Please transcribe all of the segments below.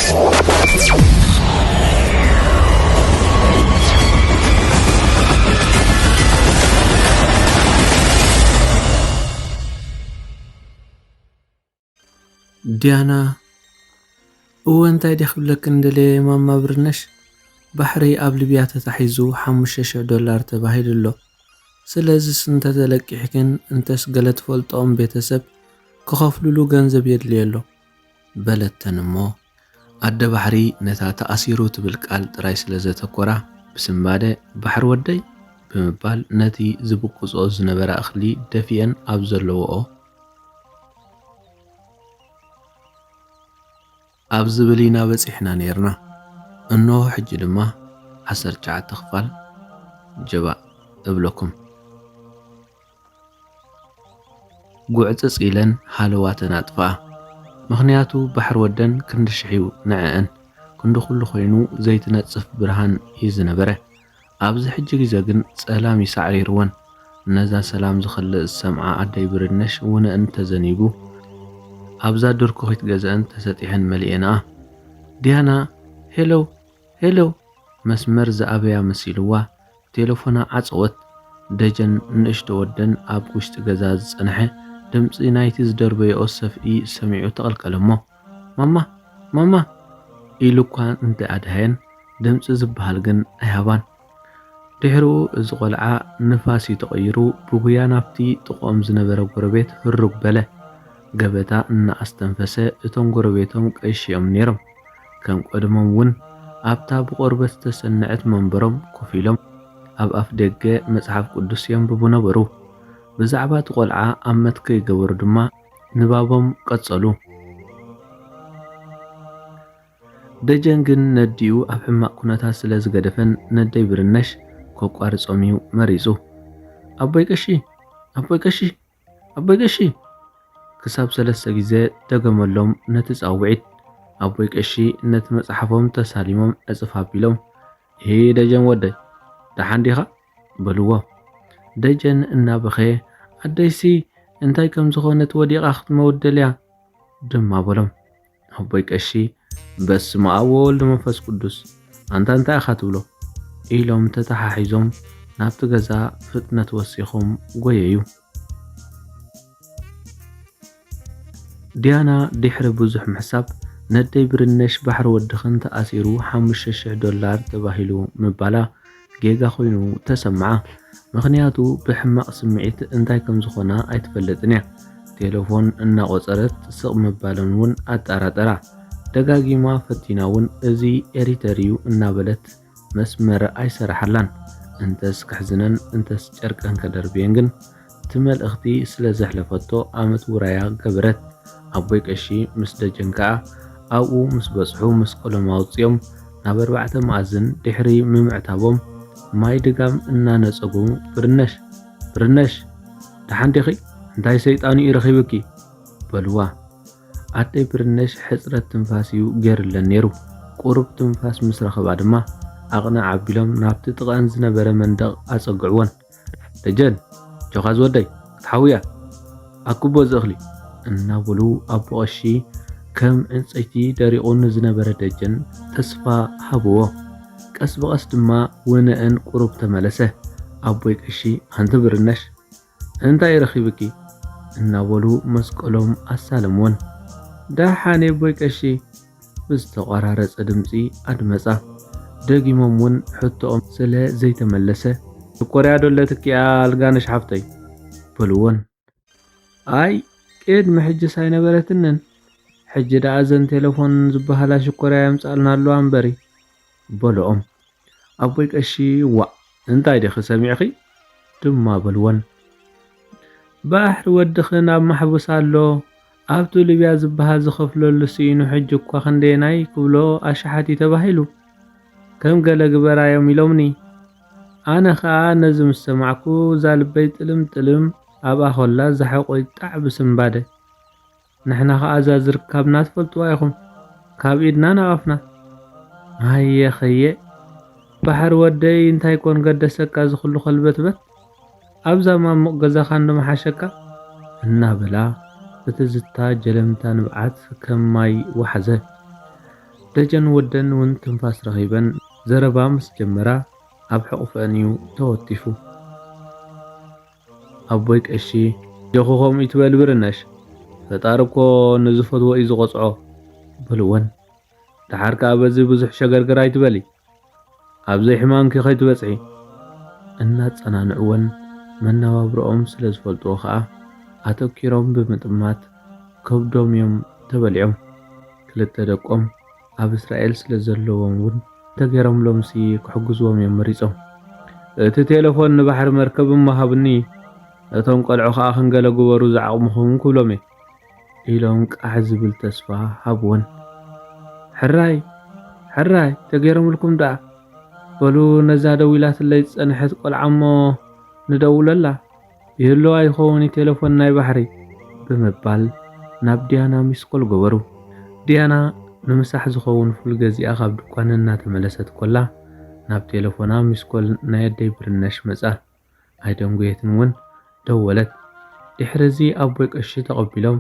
ዲያና ወንታይ ደኽብለክ እንደለ ማማ ብርነሽ ባሕሪ ኣብ ሊብያ ተታሒዙ $5,000 ተባሂሉሎ ስለዚ ስንተ ተለቂሕክን እንተስ ገለ ትፈልጦም ቤተሰብ ክኸፍሉሉ ገንዘብ የድልየሎ በለተን እሞ ኣደ ባሕሪ ነታ ተኣሲሩ ትብል ቃል ጥራይ ስለ ዘተኮራ ብስምባደ ባሕሪ ወደይ ብምባል ነቲ ዝብቁጾ ዝነበረ እኽሊ ደፊአን ኣብ ዘለዎኦ ኣብዚ ብሊና በፂሕና ነርና እንሆ ሕጂ ድማ 19 ክፋል ጀባ እብለኩም ጉዕጽጽ ኢለን ሃለዋተን ኣጥፍኣ ምኽንያቱ ባሕሪ ወደን ክንዲ ሽሒው ንዕአን ክንዲ ኩሉ ኮይኑ ዘይትነጽፍ ብርሃን እዩ ዝነበረ ኣብዚ ሕጂ ግዜ ግን ጸላም ይሳዕሪርወን ነዛ ሰላም ዝኸልእ ሰምዓ ኣደይ ብርነሽ ውነአን ተዘኒጉ ኣብዛ ድርኩኺት ገዛን ተሰጢሐን መሊአና ዲያና ሄሎ መስመር ዝኣበያ መሲልዋ ቴሌፎና ዓጽወት ደጀን ንእሽቶ ወደን ኣብ ውሽጢ ገዛ ዝጸንሐ ድምፂ ናይቲ ዝደርበዮ ሰፍኢ ሰሚዑ ተቐልቀለሞ ማማ ኢሉ እኳ እንተኣድሃየን ድምፂ ዝበሃል ግን ኣይሃባን ድሕሪኡ እዚ ቆልዓ ንፋስ ተቐይሩ ብጉያ ናብቲ ጥቖም ዝነበረ ጎረቤት ህርግ በለ ገበታ እናኣስተንፈሰ እቶም ጎረቤቶም ቀይሽዮም ነይሮም ከም ቀድሞም እውን ኣብታ ብቆርበት ዝተሰንዐት መንበሮም ኮፍ ኢሎም ኣብ ኣፍ ደገ መጽሓፍ ቅዱስ የንብቡ ነበሩ ብዛዕባ እቲ ቆልዓ ኣብ መትከ ይገበሩ ድማ ንባቦም ቀጸሉ ደጀን ግን ነዲኡ ኣብ ሕማቕ ኩነታት ስለ ዝገደፈን ነደይ ብርነሽ ከቋርጾም እዩ መሪጹ ኣቦይ ቀሺ ክሳብ 3 ግዜ ደገመሎም ነቲ ጻውዒት ኣቦይ ቀሺ ነቲ መጽሓፎም ተሳሊሞም ዕጽፍ ኣቢሎም ደጀን ወደይ ደሓንዲኻ በልዎ ደጀን እናበኸ ኣደይሲ እንታይ ከም ዝኾነት ወዲቓ ክትመውደልያ ድማ በሎም ኣቦይ ቀሺ በስመ አብ ወወልድ መንፈስ ቅዱስ አንተ እንታይ ኢኻ ትብሎ ኢሎም ተተሓሒዞም ናብቲ ገዛ ፍጥነት ወሲኾም ጎየዩ ዲያና ድሕሪ ብዙሕ ምሕሳብ ነደይ ብርነሽ ባሕሪ ወድኽን ተኣሲሩ $5,000 ተባሂሉ ምባላ ጌጋ ኮይኑ ተሰምዓ ምኽንያቱ ብሕማቕ ስምዒት እንታይ ከም ዝኾና ኣይትፈልጥን እያ ቴሌፎን እናቆፀረት ስቕ ምባለን እውን ኣጠራጠራ ደጋጊማ ፈቲና እውን እዚ ኤሪተሪዩ እናበለት መስመር ኣይሰራሓላን እንተስ ክሕዝነን እንተስ ጨርቀን ከደርብየን ግን ትመልእኽቲ ስለ ዘሕለፈቶ ኣመት ውራያ ገበረት ኣቦይ ቀሺ ምስ ደጀን ከዓ ኣብኡ ምስ በጽሑ ምስ ቆሎም ኣውፅዮም ናብ 4 መኣዝን ድሕሪ ምምዕታቦም ማይ ድጋም እናነጸጉ ብርነሽ ደሓንዲኺ እንታይ ሰይጣን እዩ ረኺብኪ በልዋ ኣደይ ብርነሽ ሕጽረት ትንፋስ እዩ ገይርለን ነይሩ ቁሩብ ትንፋስ ምስ ረኸባ ድማ ኣቕና ዓቢሎም ናብቲ ጥቐን ዝነበረ መንደቕ ኣጸግዕዎን ደጀን ጆኻ ዝወደይ ክትሓውያ ኣክቦ ዝእኽሊ እናበሉ ኣቦ ቀሺ ከም ዕንፀይቲ ደሪቑን ዝነበረ ደጀን ተስፋ ሃብዎ ቀስ በቐስ ድማ ውነአን ቁሩብ ተመለሰ ኣቦይ ቀሺ ኣንቲ ብርነሽ እንታይ ረኺብኪ እናበሉ መስቀሎም ኣሳለምዎን ዳሓኔ ኣቦይ ቀሺ ብዝተቋራረጸ ድምፂ ኣድመጻ ደጊሞም እውን ሕቶኦም ስለ ዘይተመለሰ ትቆርያ ዶለትኪያ ኣልጋነሽ ሓፍተይ በልዎን ኣይ ቅድሚ ሕጂ ሳይነበረትንን ሕጂ ዳኣዘን ቴሌፎን ዝበሃላ ሽኮርያ የምጻልና ኣለዋ እምበሪ በልኦም ኣቦይ ቀሺ ዋ እንታይ ዲኺ ሰሚዕኺ ድማ በልዎን ባሕሪ ወድኽን ኣብ ማሕቡስ ኣሎ ኣብቱ ሊብያ ዝበሃል ዝኸፍለሉ ሲኢኑ ሕጂ እኳ ክንደየናይ ክብሎ ኣሸሓቲ ተባሂሉ ከም ገለ ግበራዮም ኢሎምኒ ኣነ ከዓ ነዚ ምስ ሰማዕኩ ዛልበይ ጥልም ኣብ ኣኾላ ዝሓቆይ ጣዕ ብስምባደ ንሕና ከዓ እዛ ዝርከብና ትፈልጥዋ ኢኹም ካብ ኢድና ናባፍና ሃየ ባሕሪ ወደይ እንታይ ኮን ገደሰካ ዝኽሉ ኸልበትበት ኣብዛ ማሙቕ ገዛኻ እንደመሓሸካ እናበላ ብትዝታ ጀለምታ ንብዓት ከም ማይ ወሓዘ ደጀን ወደን ውን ትንፋስ ረኺበን ዘረባ ምስ ጀመራ ኣብ ሕቑፈን እዩ ተወቲፉ። ኣቦይ ቀሺ ጀኹኹም ይትበል ብርነሽ ፈጣሪ እኮ ንዝፈትዎ እዩ ዝቖፅዖ በልወን። ድሓር ከዓ በዚ ብዙሕ ሸገርገር ኣይትበሊ ኣብዘይ ሕማምኪ ከይትበፅሒ እናፀናንዕወን መነባብሮኦም ስለ ዝፈልጥዎ ከዓ ኣተኪሮም ብምጥማት ከብዶም እዮም ተበሊዖም። ክልተ ደቆም ኣብ እስራኤል ስለ ዘለዎም እውን ተገይሮም ሎምሲ ክሕግዝዎም እዮም መሪፆም። እቲ ቴሌፎን ንባሕሪ መርከብ እመሃብኒ እቶም ቆልዑ ከዓ ክንገለ ግበሩ ዝዓቕምኹም ክብሎም እየ ኢሎም ቃሕ ዝብል ተስፋ ሃብወን። ሕራይ ሕራይ ተገይሮምልኩም ደኣ በሉ ነዛ ደው ኢላትለይ ዝፀንሐት ቆልዓ እሞ ንደውለላ ይህልዋ ይኸውን ቴሌፎን ናይ ባሕሪ ብምባል ናብ ዲያና ሚስኮል ገበሩ። ዲያና ንምሳሕ ዝኸውን ፉል ገዚኣ ካብ ድኳን እናተመለሰት ኮላ ናብ ቴሌፎና ሚስኮል ናይ ኣደይ ብርነሽ መጻ። ኣይደንጉየትን እውን ደወለት። ድሕሪዚ ኣቦይ ቀሺ ተቐቢሎም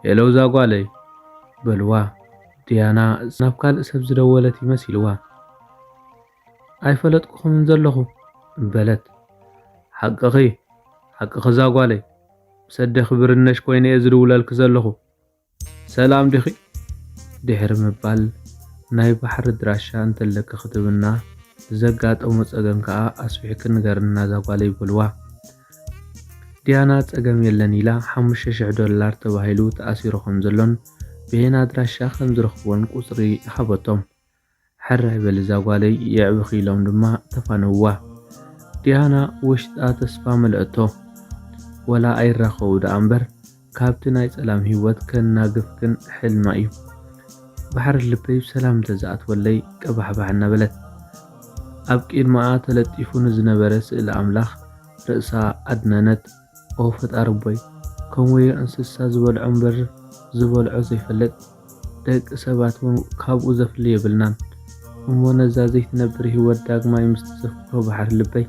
ሄሎ ዛጓለይ በልዋ። ዲያና ናብ ካልእ ሰብ ዝደወለት ይመሲልዋ። ኣይፈለጥኩኹምን ዘለኹ በለት። ሓቅኺ ዛጓለይ ብሰደኺ ብርነሽ ኮይነ እየ ዝድውለልክ ዘለኹ ሰላም ዲኺ ድሕሪ ምባል ናይ ባሕሪ ድራሻ እንተለክ ክትብና ዘጋጠሞ ፀገም ከዓ ኣስፊሕክ ንገርና ዛጓለይ በልዋ። ዲያና ፀገም የለን ኢላ $5,000 ተባሂሉ ተኣሲሩ ከም ዘሎን ብሄና ኣድራሻ ከም ዝረኽብዎን ቁፅሪ ሃበቶም። ሕራይ በሊ ዛጓለይ የዕብኺ ኢሎም ድማ ተፋነውዋ። ዲያና ውሽጣ ተስፋ መልአቶ ወላ ኣይራኸቡ ደኣ እምበር ካብቲ ናይ ፀላም ህይወት ከናግፍክን ሕልማ እዩ። ባሕሪ ልበይ ብሰላም ተዝኣትወለይ ቀባሕባሕ እናበለት ኣብ ቂድማኣ ተለጢፉ ንዝነበረ ስእሊ ኣምላኽ ርእሳ ኣድነነት። ኦ ፈጣሪ ቦይ ከምወይ እንስሳ ዝበልዖ እምበር ዝበልዖ ዘይፈለጥ ደቂ ሰባት እውን ካብኡ ዘፍሊ የብልናን እሞ ነዛ ዘይትነብር ህይወት ዳግማይ ምስ ተዘፍሮ ባሕሪ ልበይ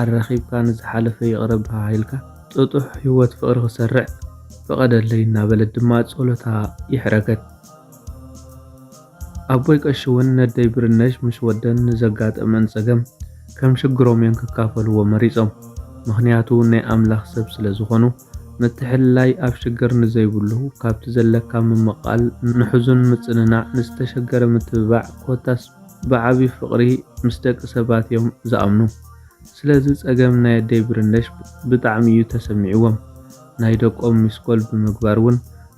ኣራኺብካ ንዝሓለፈ ይቕረብካ ኢልካ ጥጡሕ ህይወት ፍቕሪ ክሰርዕ ፍቐደለይ እናበለት ድማ ጸሎታ ይሕረገት። ኣቦይ ቀሺ እውን ነደይ ብርነሽ ምስ ወደን ንዘጋጠመን ፀገም ከም ሽግሮም እዮም ክካፈልዎ መሪፆም። ምክንያቱ ናይ ኣምላኽ ሰብ ስለ ዝኾኑ ምትሕልላይ ኣብ ሽግር ንዘይብሉ ካብቲ ዘለካ ምምቓል ንሕዙን ምፅንናዕ ንዝተሸገረ ምትብባዕ ኮታስ ብዓብዪ ፍቕሪ ምስ ደቂ ሰባት እዮም ዝኣምኑ። ስለዚ ፀገም ናይ ኣደይ ብርነሽ ብጣዕሚ እዩ ተሰሚዕዎም። ናይ ደቆም ሚስኮል ብምግባር እውን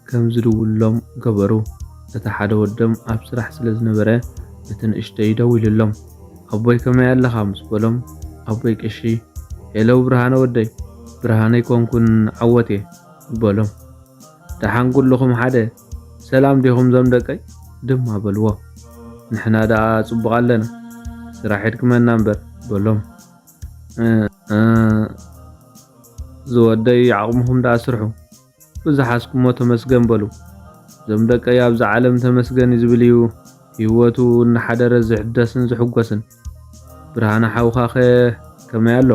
ከም ዝድውሎም ገበሩ። እቲ ሓደ ወዶም ኣብ ስራሕ ስለ ዝነበረ እቲ ንእሽተይ ደው ኢሉሎም ኣቦይ ከመይ ኣለኻ ምስ በሎም ኣቦይ ቀሺ ሄሎ ብርሃነ ወደይ ብርሃነ ይኮንኩን ዓወት እየ በሎም። ደሓን ኩልኹም ሓደ ሰላም ዲኹም ዞም ደቀይ ድማ በልዎ። ንሕና ደኣ ፅቡቕ ኣለና ስራሕ ሒድክመና እምበር በሎም። ዝወደይ ዓቕምኹም ደኣ ስርሑ ብዝሓስኩሞ ተመስገን በሉ። ዞም ደቀይ ኣብዚ ዓለም ተመስገን ዝብል እዩ ህይወቱ እናሓደረ ዝሕደስን ዝሕጎስን። ብርሃነ ሓውኻ ኸ ከመይ ኣሎ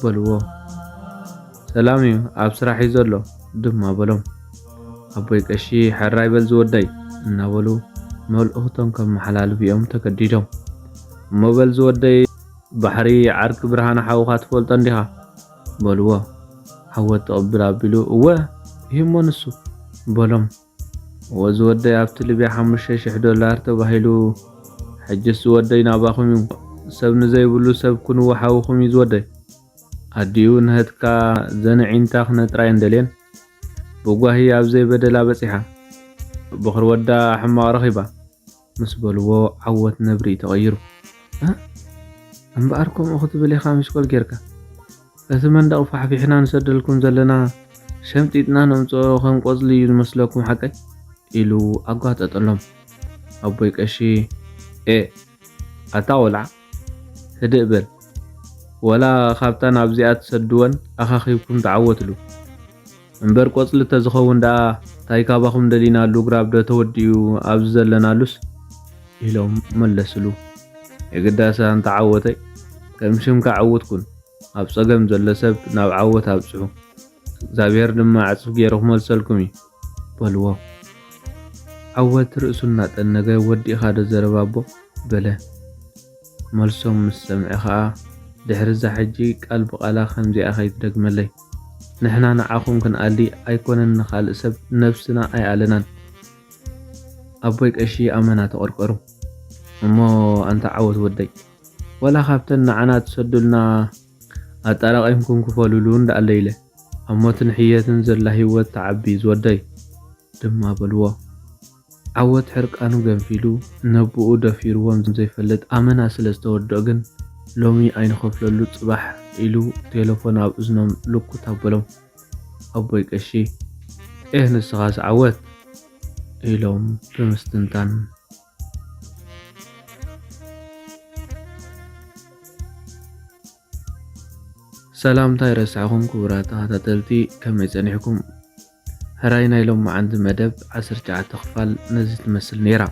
በልዎ። ሰላም እዩ ኣብ ስራሕ እዩ ዘሎ ድማ በሎም። ኣቦይ ቀሺ ሕራይ በል ዝወደይ እናበሉ መልእኽቶም ከም መሓላልፍ እዮም ተገዲዶም። እሞ በል ዝወደይ ባሕሪ ዓርቂ ብርሃነ ሓውኻ ትፈልጦ እንዲኻ በልዎ። ሓወት ተቐብል ኣቢሉ እወ ይህሞ ንሱ በሎም። እወ ዝወደይ ኣብቲ ልብያ $5,000 ተባሂሉ ሕጅስ ዝወደይ ናባኹም እዩ ሰብ ንዘይብሉ ሰብ ክንዎ ሓውኹም እዩ ዝወደይ ኣዲኡ ንህትካ ዘንዒንታ ክነጥራይ እንደልየን ብጓሂ ኣብ ዘይበደላ በፂሓ ብኽሪ ወዳ ሕማቕ ረኺባ ምስ በልዎ ዓወት ነብሪ ተቐይሩ። እምበኣር ከምኡ ክትብል ኢኻ ሚስኮል ጌርካ እቲ መንደቕ ፋሕፊሕና ንሰደልኩም ዘለና ሸምጢጥና ነምፅኦ ከም ቆፅሊ እዩ ዝመስለኩም ሓቀይ ኢሉ ኣጓጠጠሎም። ኣቦይ ቀሺ ኣታ ቆልዓ ህድእ በል ወላ ካብታ ናብዚኣ ትሰድወን ኣኻኺብኩም ተዓወትሉ እምበር ቆፅሊ ተዝኸውን ደኣ እንታይ ካባኹም ደሊናሉ ግራብ ዶ ተወዲኡ ኣብዚ ዘለናሉስ ኢሎም መለስሉ። የግዳሳ እንተዓወተይ ከም ሽምካ ዓወትኩን ኣብ ፀገም ዘሎ ሰብ ናብ ዓወት ኣብፅሑ እግዚኣብሔር ድማ ዕፅፍ ገይሩ ክመልሰልኩም እዩ በልዎ። ዓወት ርእሱ እናጠነገ ወዲእኻ ዶ ዘረባ ኣቦ በለ። መልሶም ምስ ሰምዐ ከዓ ድሕሪዛ ሕጂ ቃል ብቓላ ከምዚኣ ከይትደግመለይ ንሕና ንዓኹም ክንኣሊ ኣይኮነን ንኻልእ ሰብ ነብስና ኣይኣለናን። ኣቦይ ቀሺ ኣመና ተቆርቆሩ እሞ ኣንታ ዓወት ወደይ ወላ ካብተን ንዓና ትሰዱልና ኣጣራቒምኩም ክፈልሉ እንዳኣለ ኢለ ኣብ ሞትን ሕየትን ዘላ ህይወት ተዓቢ ዝወደይ ድማ በልዎ። ዓወት ሕርቃኑ ገንፊሉ ነብኡ ደፊርዎም ዘይፈልጥ ኣመና ስለ ዝተወድኦ ግን ሎሚ ኣይንኸፍለሉ ጽባሕ ኢሉ ቴሌፎን ኣብ እዝኖም ልኩት ኣበሎም። ኣቦይ ቀሺ ንስኻስ ዓወት ኢሎም ብምስትንታን ሰላምታ ይረስዓኹም ክቡራት ተኸታተልቲ ከመይ ጸኒሕኩም? ሕራይ ናይ ሎማዓንቲ መደብ 19 ክፋል ነዚ ትመስል ነይራ።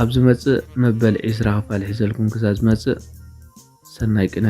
ኣብ ዝመጽእ መበል 20 ክፋል ሒዘልኩም ክሳብ ዝመጽእ ሰናይ ቅነ